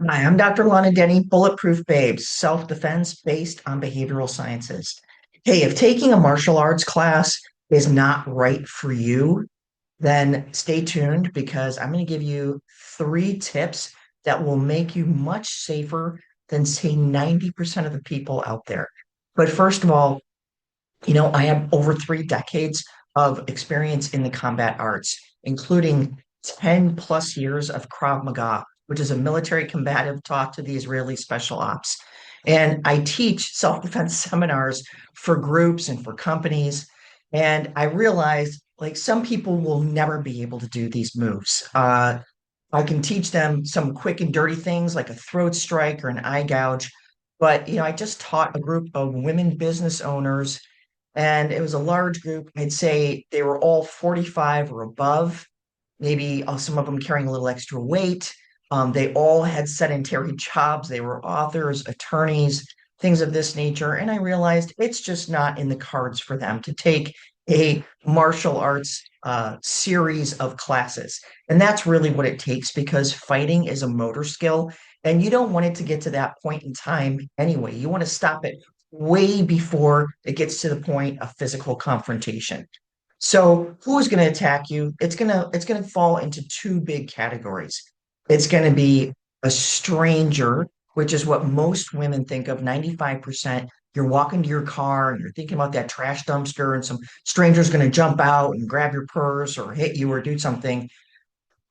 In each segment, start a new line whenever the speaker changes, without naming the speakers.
Hi, I'm DrLonnaDenny, Bulletproof Babes, self-defense based on behavioral sciences. Hey, if taking a martial arts class is not right for you, then stay tuned because I'm going to give you 3 tips that will make you much safer than, say, 90% of the people out there. But first of all, I have over 3 decades of experience in the combat arts, including 10 plus years of Krav Maga, which is a military combative taught to the Israeli special ops. And I teach self-defense seminars for groups and for companies. And I realized like some people will never be able to do these moves. I can teach them some quick and dirty things like a throat strike or an eye gouge. But, I just taught a group of women business owners and it was a large group. I'd say they were all 45 or above, maybe some of them carrying a little extra weight. They all had sedentary jobs. They were authors, attorneys, things of this nature. And I realized it's just not in the cards for them to take a martial arts series of classes. And that's really what it takes because fighting is a motor skill. And you don't want it to get to that point in time anyway. You want to stop it way before it gets to the point of physical confrontation. So who is going to attack you? It's going to fall into 2 big categories. It's going to be a stranger, which is what most women think of, 95%. You're walking to your car and you're thinking about that trash dumpster, and some stranger's going to jump out and grab your purse or hit you or do something.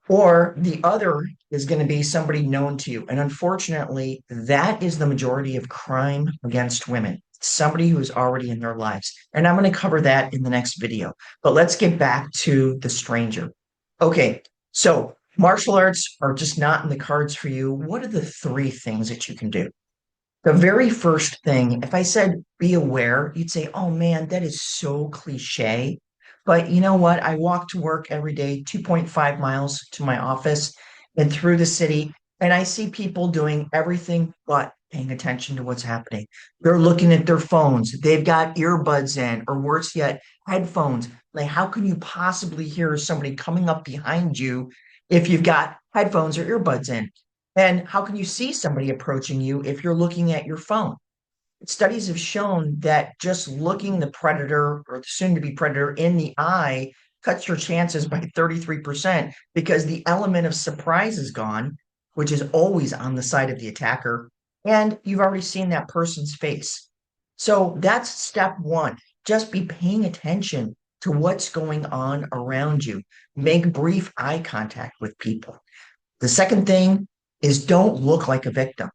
Or the other is going to be somebody known to you. And unfortunately, that is the majority of crime against women. Somebody who is already in their lives. And I'm going to cover that in the next video. But let's get back to the stranger. Okay, so martial arts are just not in the cards for you. What are the 3 things that you can do? The very first thing, if I said be aware, you'd say, oh man, that is so cliche. But you know what? I walk to work every day, 2.5 miles to my office and through the city, and I see people doing everything but paying attention to what's happening. They're looking at their phones, they've got earbuds in, or worse yet, headphones. Like, how can you possibly hear somebody coming up behind you if you've got headphones or earbuds in? And how can you see somebody approaching you if you're looking at your phone? Studies have shown that just looking the predator or the soon to be predator in the eye cuts your chances by 33% because the element of surprise is gone, which is always on the side of the attacker. And you've already seen that person's face. So that's step one. Just be paying attention to what's going on around you. Make brief eye contact with people. The second thing is don't look like a victim.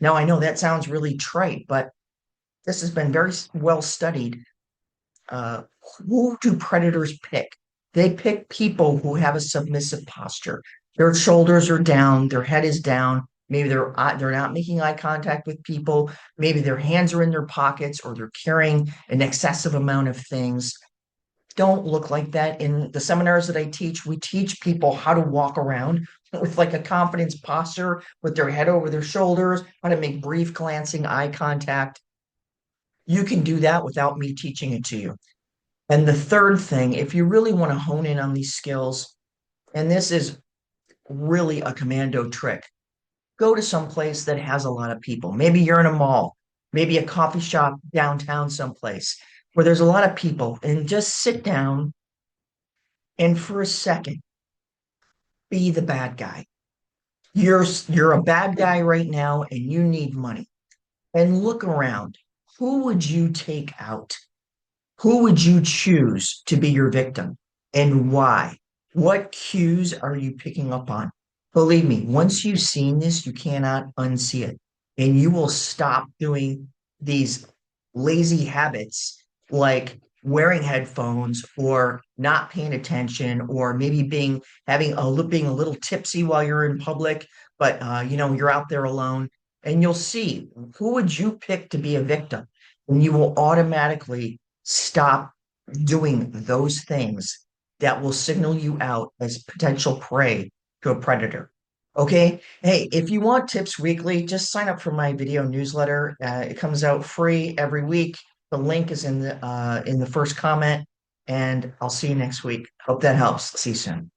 Now, I know that sounds really trite, but this has been very well studied. Uh, who do predators pick? They pick people who have a submissive posture. Their shoulders are down, their head is down. Maybe they're not making eye contact with people. Maybe their hands are in their pockets, or they're carrying an excessive amount of things. Don't look like that. In the seminars that I teach, we teach people how to walk around with like a confidence posture, with their head over their shoulders, how to make brief glancing eye contact. You can do that without me teaching it to you. And the third thing, if you really want to hone in on these skills, and this is really a commando trick, go to some place that has a lot of people. Maybe you're in a mall, maybe a coffee shop downtown someplace where there's a lot of people, and just sit down and for a second be the bad guy. You're a bad guy right now and you need money. And look around. Who would you take out? Who would you choose to be your victim and why? What cues are you picking up on? Believe me, once you've seen this, you cannot unsee it. And you will stop doing these lazy habits like wearing headphones or not paying attention or maybe being a little tipsy while you're in public, but you're out there alone and you'll see who would you pick to be a victim, and you will automatically stop doing those things that will signal you out as potential prey to a predator. Okay. Hey, if you want tips weekly, just sign up for my video newsletter. It comes out free every week. The link is in the first comment, and I'll see you next week. Hope that helps. See you soon.